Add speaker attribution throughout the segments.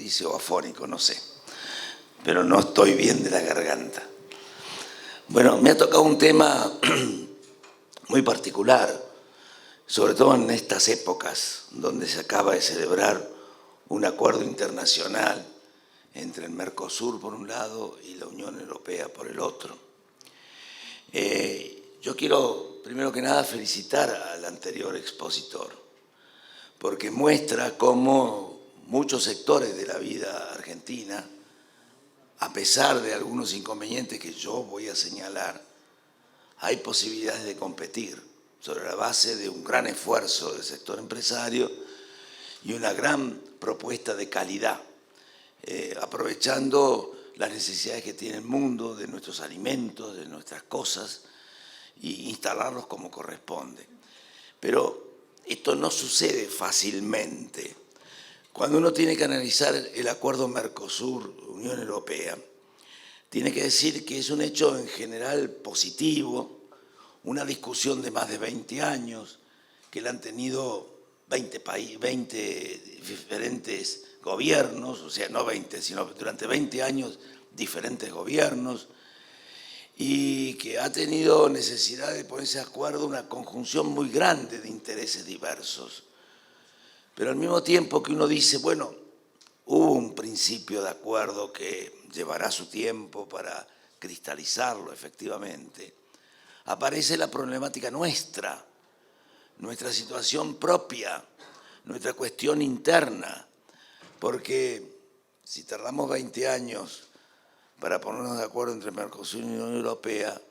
Speaker 1: dice, o afónico, no sé. Pero no estoy bien de la garganta. Bueno, me ha tocado un tema muy particular, sobre todo en estas épocas donde se acaba de celebrar un acuerdo internacional entre el Mercosur por un lado y la Unión Europea por el otro. Yo quiero, primero que nada, felicitar al anterior expositor, porque muestra cómo muchos sectores de la vida argentina, a pesar de algunos inconvenientes que yo voy a señalar, hay posibilidades de competir sobre la base de un gran esfuerzo del sector empresario y una gran propuesta de calidad, aprovechando las necesidades que tiene el mundo de nuestros alimentos, de nuestras cosas, y instalarlos como corresponde. Pero esto no sucede fácilmente. Cuando uno tiene que analizar el acuerdo Mercosur-Unión Europea, tiene que decir que es un hecho en general positivo, una discusión de más de 20 años, que la han tenido 20 diferentes gobiernos, o sea, no 20, sino durante 20 años diferentes gobiernos, y que ha tenido necesidad de ponerse de acuerdo una conjunción muy grande de intereses diversos. Pero al mismo tiempo que uno dice, bueno, hubo un principio de acuerdo que llevará su tiempo para cristalizarlo efectivamente, aparece la problemática nuestra, nuestra situación propia, nuestra cuestión interna, porque si tardamos 20 años para ponernos de acuerdo entre Mercosur y Unión Europea,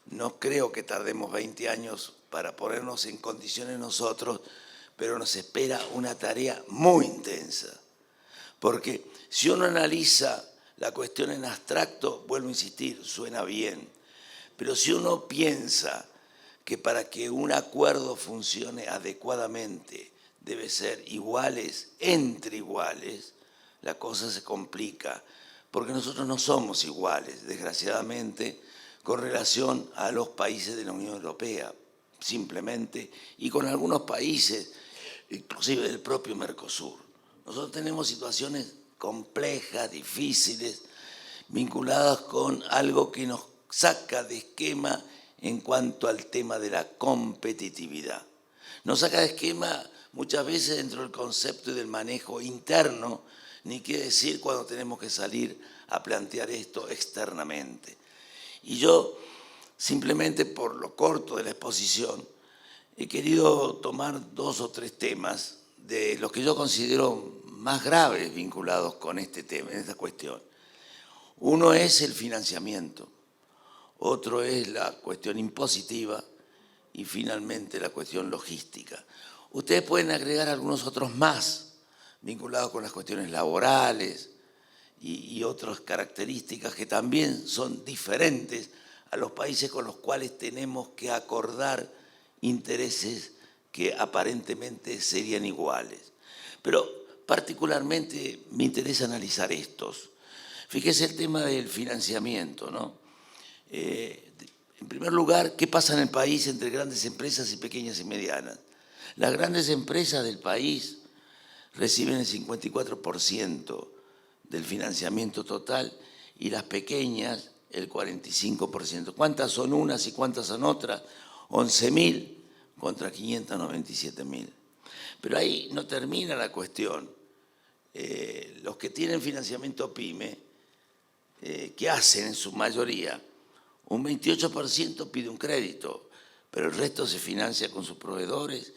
Speaker 1: no creo que tardemos 20 años para ponernos en condiciones nosotros, pero nos espera una tarea muy intensa. Porque si uno analiza la cuestión en abstracto, vuelvo a insistir, suena bien, pero si uno piensa que para que un acuerdo funcione adecuadamente debe ser iguales entre iguales, la cosa se complica, porque nosotros no somos iguales, desgraciadamente, con relación a los países de la Unión Europea, simplemente, y con algunos países, inclusive del propio Mercosur. Nosotros tenemos situaciones complejas, difíciles, vinculadas con algo que nos saca de esquema en cuanto al tema de la competitividad. Nos saca de esquema muchas veces dentro del concepto y del manejo interno, ni qué decir cuando tenemos que salir a plantear esto externamente. Y yo, simplemente por lo corto de la exposición, he querido tomar 2 o 3 temas de los que yo considero más graves vinculados con este tema, en esta cuestión. Uno es el financiamiento, otro es la cuestión impositiva y finalmente la cuestión logística. Ustedes pueden agregar algunos otros más vinculados con las cuestiones laborales y otras características que también son diferentes a los países con los cuales tenemos que acordar intereses que aparentemente serían iguales. Pero particularmente me interesa analizar estos. Fíjese el tema del financiamiento, ¿no? En primer lugar, ¿qué pasa en el país entre grandes empresas y pequeñas y medianas? Las grandes empresas del país reciben el 54% del financiamiento total y las pequeñas el 45%. ¿Cuántas son unas y cuántas son otras? 11.000 contra 597.000. Pero ahí no termina la cuestión. Los que tienen financiamiento PYME, ¿qué hacen en su mayoría? Un 28% pide un crédito, pero el resto se financia con sus proveedores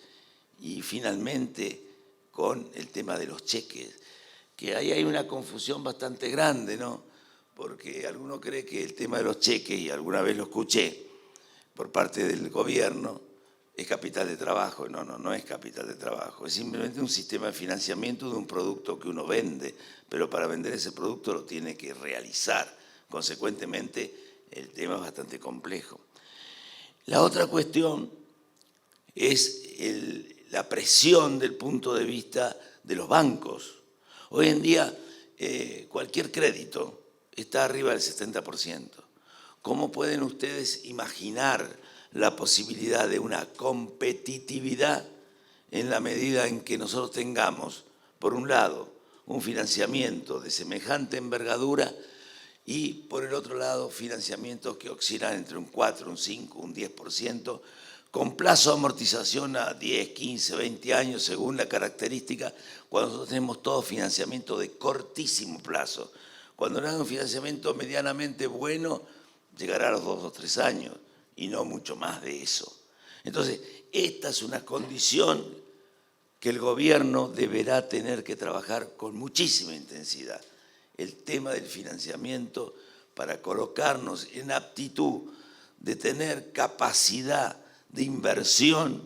Speaker 1: y finalmente con el tema de los cheques, que ahí hay una confusión bastante grande, ¿no? Porque alguno cree que el tema de los cheques, y alguna vez lo escuché por parte del gobierno, es capital de trabajo. No es capital de trabajo, es simplemente un sistema de financiamiento de un producto que uno vende, pero para vender ese producto lo tiene que realizar. Consecuentemente, el tema es bastante complejo. La otra cuestión es la presión del punto de vista de los bancos. Hoy en día cualquier crédito está arriba del 70%. ¿Cómo pueden ustedes imaginar la posibilidad de una competitividad en la medida en que nosotros tengamos, por un lado, un financiamiento de semejante envergadura y, por el otro lado, financiamientos que oscilan entre un 4, un 5, un 10%, con plazo de amortización a 10, 15, 20 años, según la característica, cuando nosotros tenemos todo financiamiento de cortísimo plazo. Cuando no hay un financiamiento medianamente bueno, llegará a los 2 o 3 años, y no mucho más de eso. Entonces, esta es una condición que el gobierno deberá tener que trabajar con muchísima intensidad. El tema del financiamiento para colocarnos en aptitud de tener capacidad de inversión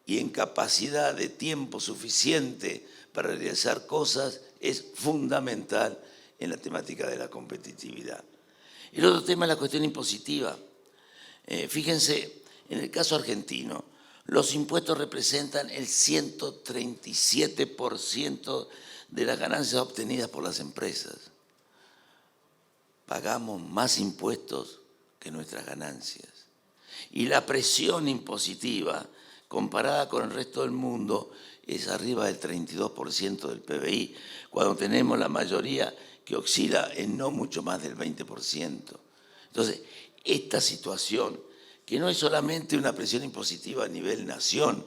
Speaker 1: y en capacidad de tiempo suficiente para realizar cosas es fundamental en la temática de la competitividad. El otro tema es la cuestión impositiva. Fíjense, en el caso argentino, los impuestos representan el 137% de las ganancias obtenidas por las empresas. Pagamos más impuestos que nuestras ganancias. Y la presión impositiva, comparada con el resto del mundo, es arriba del 32% del PBI, cuando tenemos la mayoría que oscila en no mucho más del 20%. Entonces, esta situación, que no es solamente una presión impositiva a nivel nación,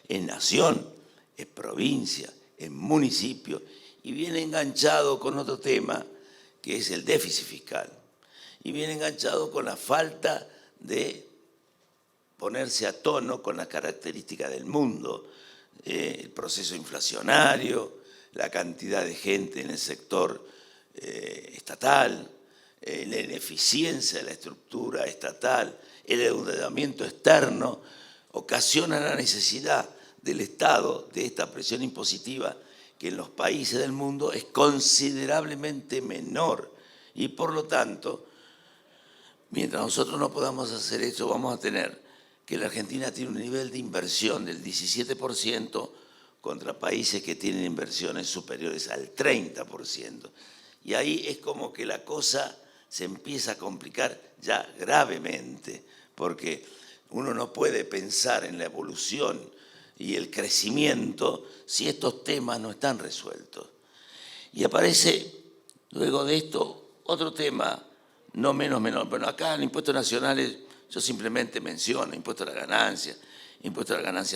Speaker 1: es provincia, es municipio, y viene enganchado con otro tema, que es el déficit fiscal, y viene enganchado con la falta de ponerse a tono con las características del mundo, el proceso inflacionario, la cantidad de gente en el sector estatal, la ineficiencia de la estructura estatal, el endeudamiento externo, ocasiona la necesidad del Estado de esta presión impositiva que en los países del mundo es considerablemente menor y por lo tanto, mientras nosotros no podamos hacer eso, vamos a tener que la Argentina tiene un nivel de inversión del 17% contra países que tienen inversiones superiores al 30%. Y ahí es como que la cosa se empieza a complicar ya gravemente, porque uno no puede pensar en la evolución y el crecimiento si estos temas no están resueltos. Y aparece luego de esto otro tema no menos menor. Bueno, acá en impuestos nacionales yo simplemente menciono impuesto a la ganancia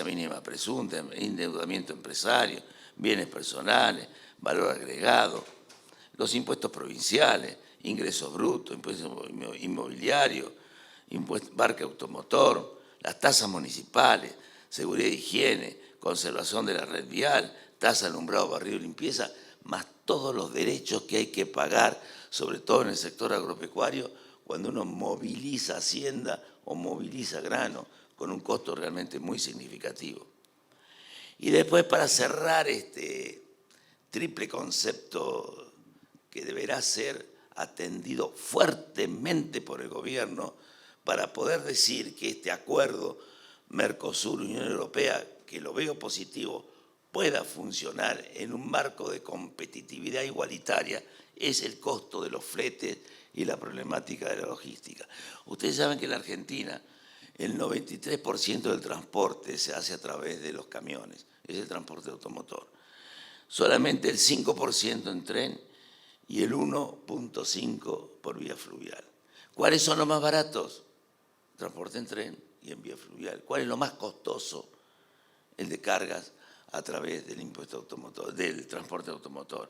Speaker 1: mínima presunta, endeudamiento empresario, bienes personales, valor agregado, los impuestos provinciales, ingresos brutos, impuesto inmobiliario, parque automotor, las tasas municipales, seguridad e higiene, conservación de la red vial, tasa alumbrado, barrido y limpieza, más todos los derechos que hay que pagar, sobre todo en el sector agropecuario, cuando uno moviliza hacienda o moviliza grano, con un costo realmente muy significativo. Y después, para cerrar este triple concepto que deberá ser atendido fuertemente por el gobierno para poder decir que este acuerdo Mercosur-Unión Europea, que lo veo positivo, pueda funcionar en un marco de competitividad igualitaria, es el costo de los fletes y la problemática de la logística. Ustedes saben que en la Argentina el 93% del transporte se hace a través de los camiones, es el transporte automotor. Solamente el 5% en tren y el 1.5% por vía fluvial. ¿Cuáles son los más baratos? Transporte en tren y en vía fluvial. ¿Cuál es lo más costoso? El de cargas a través del impuesto automotor, del transporte automotor.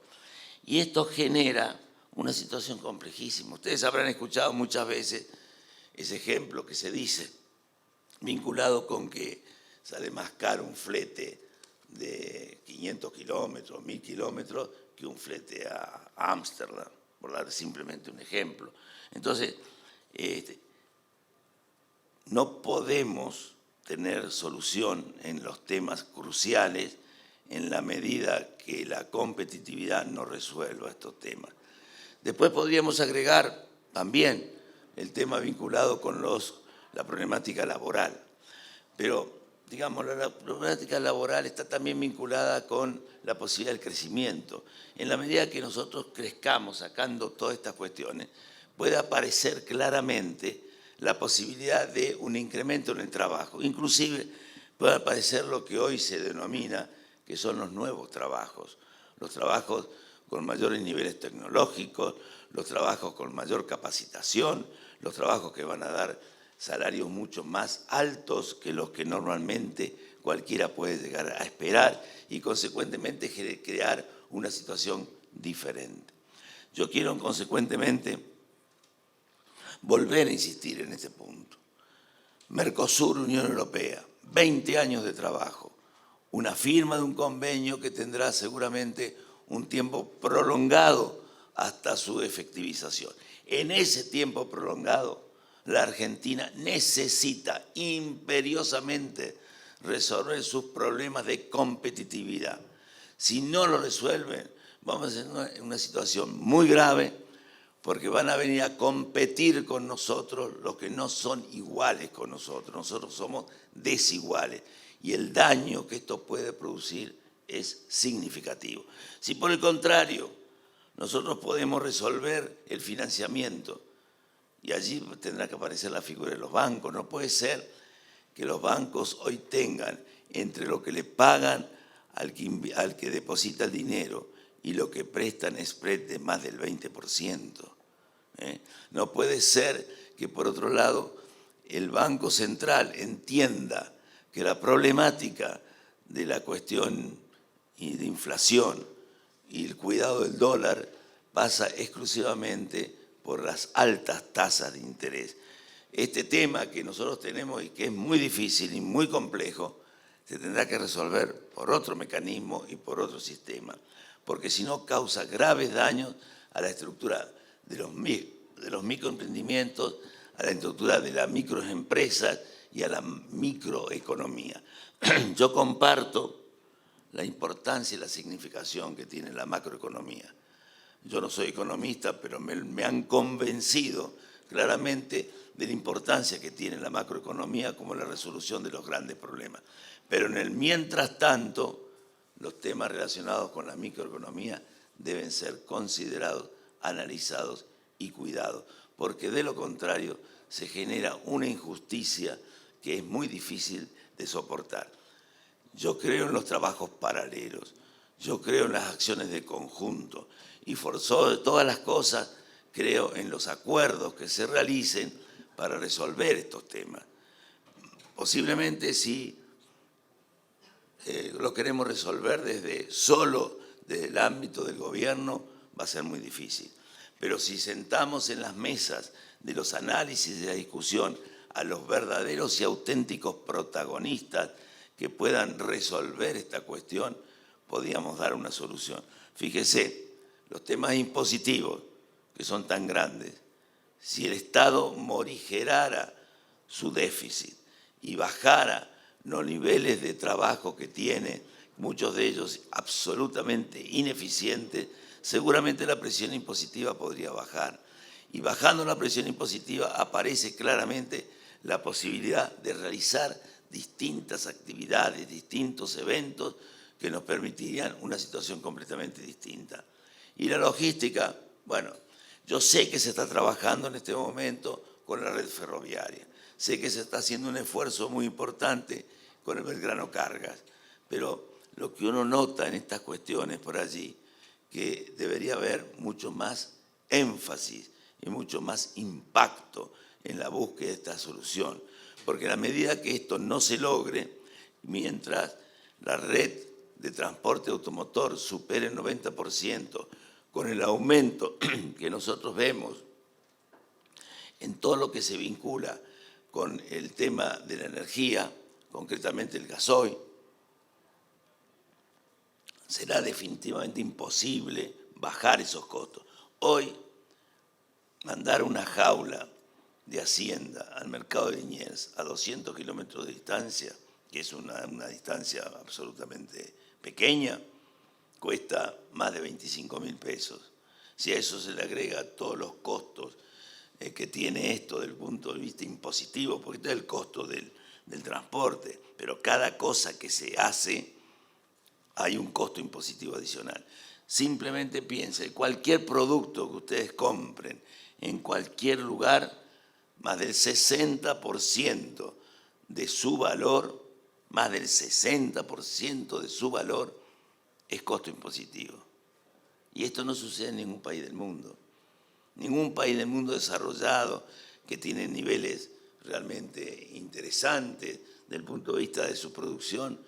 Speaker 1: Y esto genera una situación complejísima. Ustedes habrán escuchado muchas veces ese ejemplo que se dice, vinculado con que sale más caro un flete de 500 kilómetros, 1000 kilómetros, que un flete a Ámsterdam, por dar simplemente un ejemplo. Entonces, no podemos tener solución en los temas cruciales en la medida que la competitividad no resuelva estos temas. Después podríamos agregar también el tema vinculado con la problemática laboral, pero digamos, la problemática laboral está también vinculada con la posibilidad del crecimiento. En la medida que nosotros crezcamos sacando todas estas cuestiones, puede aparecer claramente la posibilidad de un incremento en el trabajo. Inclusive puede aparecer lo que hoy se denomina que son los nuevos trabajos, los trabajos con mayores niveles tecnológicos, los trabajos con mayor capacitación, los trabajos que van a dar salarios mucho más altos que los que normalmente cualquiera puede llegar a esperar y consecuentemente crear una situación diferente. Yo quiero consecuentemente volver a insistir en este punto. Mercosur, Unión Europea, 20 años de trabajo, una firma de un convenio que tendrá seguramente un tiempo prolongado hasta su efectivización. En ese tiempo prolongado, la Argentina necesita imperiosamente resolver sus problemas de competitividad. Si no lo resuelven, vamos a tener una situación muy grave porque van a venir a competir con nosotros los que no son iguales con nosotros. Nosotros somos desiguales y el daño que esto puede producir es significativo. Si por el contrario nosotros podemos resolver el financiamiento y allí tendrá que aparecer la figura de los bancos, no puede ser que los bancos hoy tengan entre lo que le pagan al que deposita el dinero y lo que prestan spread de más del 20%. No puede ser que, por otro lado, el Banco Central entienda que la problemática de la cuestión de inflación y el cuidado del dólar pasa exclusivamente por las altas tasas de interés. Este tema que nosotros tenemos y que es muy difícil y muy complejo, se tendrá que resolver por otro mecanismo y por otro sistema, porque si no causa graves daños a la estructura de los microemprendimientos, a la estructura de las microempresas y a la microeconomía. Yo comparto la importancia y la significación que tiene la macroeconomía. Yo no soy economista, pero me han convencido claramente de la importancia que tiene la macroeconomía como la resolución de los grandes problemas. Pero en el mientras tanto, los temas relacionados con la microeconomía deben ser considerados, analizados y cuidados, porque de lo contrario se genera una injusticia que es muy difícil de soportar. Yo creo en los trabajos paralelos, yo creo en las acciones de conjunto y por sobre todas las cosas creo en los acuerdos que se realicen para resolver estos temas. Posiblemente si lo queremos resolver solo desde el ámbito del gobierno va a ser muy difícil. Pero si sentamos en las mesas de los análisis y de la discusión a los verdaderos y auténticos protagonistas que puedan resolver esta cuestión, podríamos dar una solución. Fíjese, los temas impositivos, que son tan grandes, si el Estado morigerara su déficit y bajara los niveles de trabajo que tiene, muchos de ellos absolutamente ineficientes, seguramente la presión impositiva podría bajar. Y bajando la presión impositiva aparece claramente la posibilidad de realizar distintas actividades, distintos eventos que nos permitirían una situación completamente distinta. Y la logística, bueno, yo sé que se está trabajando en este momento con la red ferroviaria, sé que se está haciendo un esfuerzo muy importante con el Belgrano Cargas, pero lo que uno nota en estas cuestiones por allí, que debería haber mucho más énfasis y mucho más impacto en la búsqueda de esta solución, porque a la medida que esto no se logre, mientras la red de transporte automotor supere el 90%, con el aumento que nosotros vemos en todo lo que se vincula con el tema de la energía, concretamente el gasoil, será definitivamente imposible bajar esos costos. Hoy, mandar una jaula de Hacienda al mercado de Liniers a 200 kilómetros de distancia, que es una distancia absolutamente pequeña, cuesta más de 25.000 pesos. Si a eso se le agrega todos los costos que tiene esto desde el punto de vista impositivo, porque este es el costo del transporte, pero cada cosa que se hace hay un costo impositivo adicional. Simplemente piensen, cualquier producto que ustedes compren en cualquier lugar, más del 60% de su valor, más del 60% de su valor es costo impositivo. Y esto no sucede en ningún país del mundo. Ningún país del mundo desarrollado que tiene niveles realmente interesantes desde el punto de vista de su producción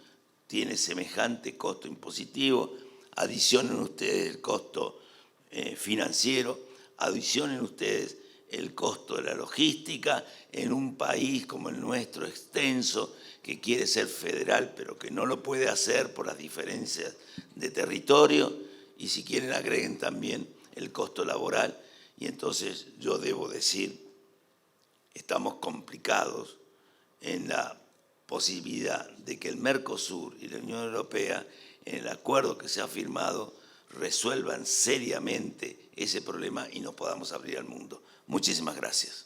Speaker 1: tiene semejante costo impositivo. Adicionen ustedes el costo financiero, adicionen ustedes el costo de la logística en un país como el nuestro, extenso, que quiere ser federal, pero que no lo puede hacer por las diferencias de territorio, y si quieren agreguen también el costo laboral. Y entonces yo debo decir, estamos complicados en la posibilidad de que el Mercosur y la Unión Europea, en el acuerdo que se ha firmado, resuelvan seriamente ese problema y nos podamos abrir al mundo. Muchísimas gracias.